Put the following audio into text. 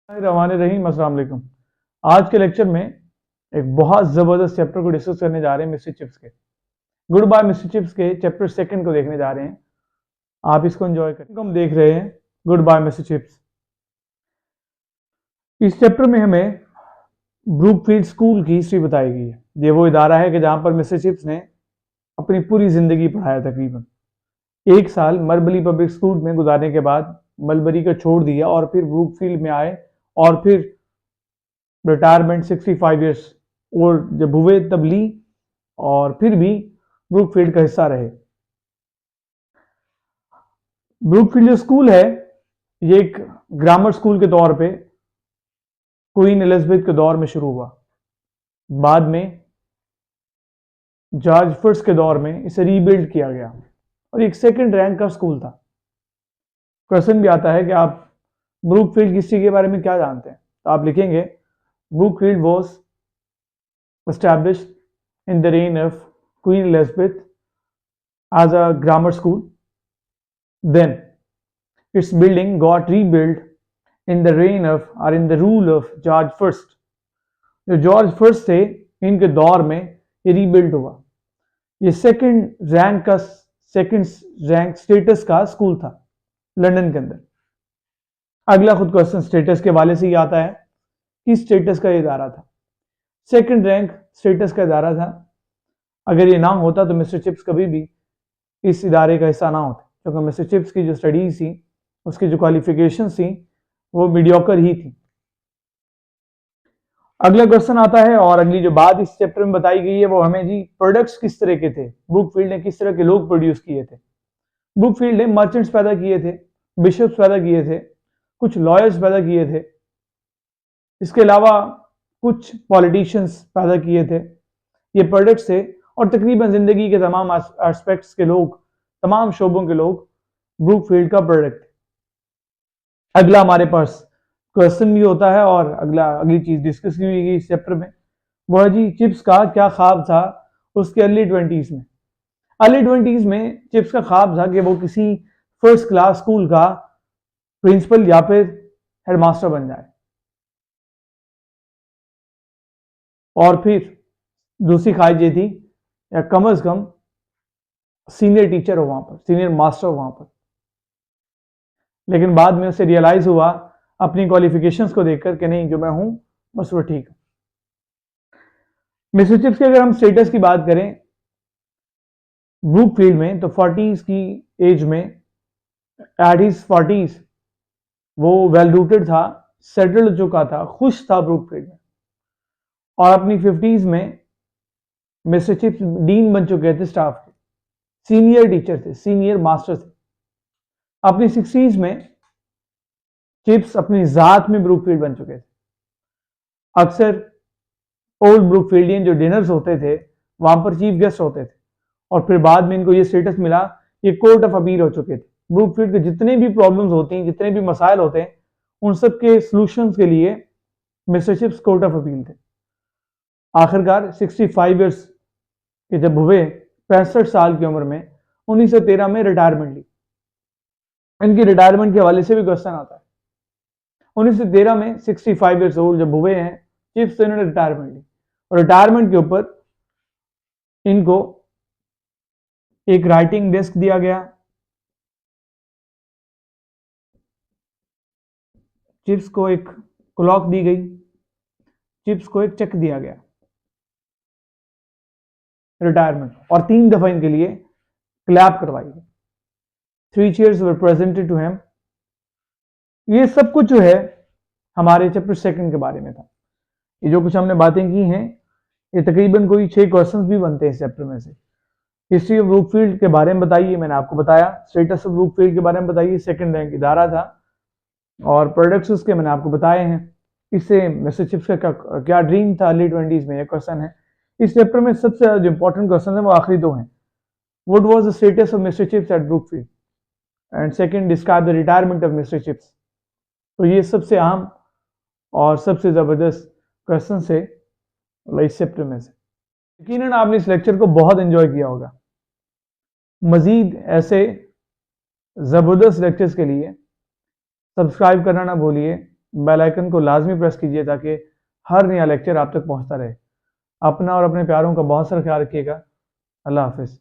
रहमान रहीम, अस्सलाम वालेकुम। आज के लेक्चर में एक बहुत ज़बरदस्त चैप्टर को डिस्कस करने जा रहे हैं मिस्टर चिप्स के। गुड बाय मिस्टर चिप्स के चैप्टर सेकंड को देखने जा रहे हैं। आप इसको एंजॉय करें। हम देख रहे हैं गुड बाय मिस्टर चिप्स। इस चैप्टर में हमें ब्रूकफील्ड स्कूल की हिस्ट्री बताई गई है। ये वो इदारा है कि जहाँ पर मिस्टर चिप्स ने अपनी पूरी ज़िंदगी पढ़ाया। तकरीबन 1 साल मलबरी पब्लिक स्कूल में गुजारने के बाद मलबरी को छोड़ दिया और फिर ब्रूकफील्ड में आए और फिर रिटायरमेंट 65 ईयर्स ओल्ड जब हुए तब ली और फिर भी ब्रूकफील्ड का हिस्सा रहे। ब्रूकफील्ड जो स्कूल है ये एक ग्रामर स्कूल के तौर पे क्वीन एलिजाबेथ के दौर में शुरू हुआ। बाद में जॉर्ज फर्स्ट के दौर में इसे रीबिल्ड किया गया और एक सेकंड रैंक का स्कूल था। क्वेश्चन भी आता है कि आप ब्रूकफील्ड की हिस्ट्री के बारे में क्या जानते हैं, तो आप लिखेंगे Brookfield was established in the reign of Queen Elizabeth as a grammar school. Then its building got rebuilt in the reign of or in the rule of George First. जो जॉर्ज फर्स्ट थे इनके दौर में ये rebuild हुआ। ये second rank status का school था लंदन के अंदर। अगला खुद क्वेश्चन स्टेटस के वाले से ही आता है। किस स्टेटस का ये इदारा था? सेकंड रैंक स्टेटस का इदारा था। अगर ये ना होता तो मिस्टर चिप्स कभी भी इस इदारे का हिस्सा ना होते, क्योंकि मिस्टर चिप्स की जो स्टडीज थी, उसकी जो क्वालिफिकेशंस थी, वो मीडियोकर ही थी। अगला क्वेश्चन आता है और अगली जो बात इस चैप्टर में बताई गई है वो हमें जी प्रोडक्ट्स किस तरह के थे, ब्रूकफील्ड ने किस तरह के लोग प्रोड्यूस किए थे। ब्रूकफील्ड ने मर्चेंट्स पैदा किए थे, बिशप्स पैदा किए थे, कुछ लॉयर्स पैदा किए थे, इसके अलावा कुछ पॉलिटिशियंस पैदा किए थे। ये प्रोडक्ट्स थे और तकरीबन ज़िंदगी के तमाम एस्पेक्ट्स के लोग, तमाम शोबों के लोग ब्रूकफील्ड का प्रोडक्ट थे। अगला हमारे पास क्वेश्चन भी होता है और अगली चीज़ डिस्कस की हुई इस चैप्टर में, वो है जी चिप्स का क्या ख्वाब था उसके अर्ली 20s में। अर्ली 20s में चिप्स का ख्वाब था कि वो किसी फर्स्ट क्लास स्कूल का प्रिंसिपल या फिर हेडमास्टर बन जाए और फिर दूसरी ख्वाहिश ये थी या कम अज कम सीनियर टीचर हो वहां पर, सीनियर मास्टर हो वहां पर। लेकिन बाद में उसे रियलाइज हुआ अपनी क्वालिफिकेशंस को देखकर कि नहीं, जो मैं हूं बस वो ठीक है। मिस्टर चिप्स के अगर हम स्टेटस की बात करें ब्रूकफील्ड में, तो 40s की एज में, एट हिज 40s वो वेल रूटेड था, सेटल्ड हो चुका था, खुश था ब्रूकफील्ड में। और अपनी 50s में मिस्टर चिप्स डीन बन चुके थे स्टाफ के, सीनियर टीचर थे, सीनियर मास्टर थे। अपनी 60s में चिप्स अपनी ज़ात में ब्रूकफील्ड बन चुके थे। अक्सर ओल्ड ब्रूकफील्डियन जो डिनर्स होते थे वहां पर चीफ गेस्ट होते थे और फिर बाद में इनको ये स्टेटस मिला, ये कोर्ट ऑफ अपील हो चुके थे। ब्रूकफील्ड के जितने भी प्रॉब्लम्स होती हैं, जितने भी मसाइल होते हैं, उन सब के सॉल्यूशंस के लिए mister chips court of appeal थे। आखिरकार 65 ईयर्स के जब हुए, 65 साल की उम्र में 1913 में रिटायरमेंट ली। इनकी रिटायरमेंट के हवाले से भी क्वेश्चन आता है। 1913 में 65 ईयर्स ओल्ड जब हुए हैं चिप्स, तो इन्होंने रिटायरमेंट ली और रिटायरमेंट के ऊपर इनको एक राइटिंग डेस्क दिया गया, चिप्स को एक क्लॉक दी गई, चिप्स को एक चेक दिया गया रिटायरमेंट, और 3 दफा इनके लिए क्लैप करवाई गई। 3 chairs were presented to him. ये सब कुछ जो है हमारे चैप्टर सेकंड के बारे में था। ये जो कुछ हमने बातें की हैं, ये तकरीबन कोई 6 क्वेश्चंस भी बनते हैं इस चैप्टर में से। हिस्ट्री ऑफ ब्रूकफील्ड के बारे में बताइए, मैंने आपको बताया। स्टेटस ऑफ ब्रूकफील्ड के बारे में बताइए, सेकंड रैंक इदारा था, और प्रोडक्ट्स उसके मैंने आपको बताए हैं। इससे मिस्टर चिप्स का क्या ड्रीम था अर्ली 20s में, ये क्वेश्चन है। इस चैप्टर में सबसे ज्यादा जो इंपॉर्टेंट क्वेश्चन है वो आखिरी दो हैं। What was the status of Mr Chips at Brookfield, and second describe the retirement of Mr Chips. तो ये सबसे अहम और सबसे ज़बरदस्त क्वेश्चन से इस चैप्टर में से। यकीनन आपने इस लेक्चर को बहुत एंजॉय किया होगा। मज़ीद ऐसे ज़बरदस्त लेक्चर्स के लिए सब्सक्राइब करना ना भूलिए। बेल आइकन को लाजमी प्रेस कीजिए ताकि हर नया लेक्चर आप तक पहुंचता रहे। अपना और अपने प्यारों का बहुत सारा ख्याल रखिएगा। अल्लाह हाफिज़।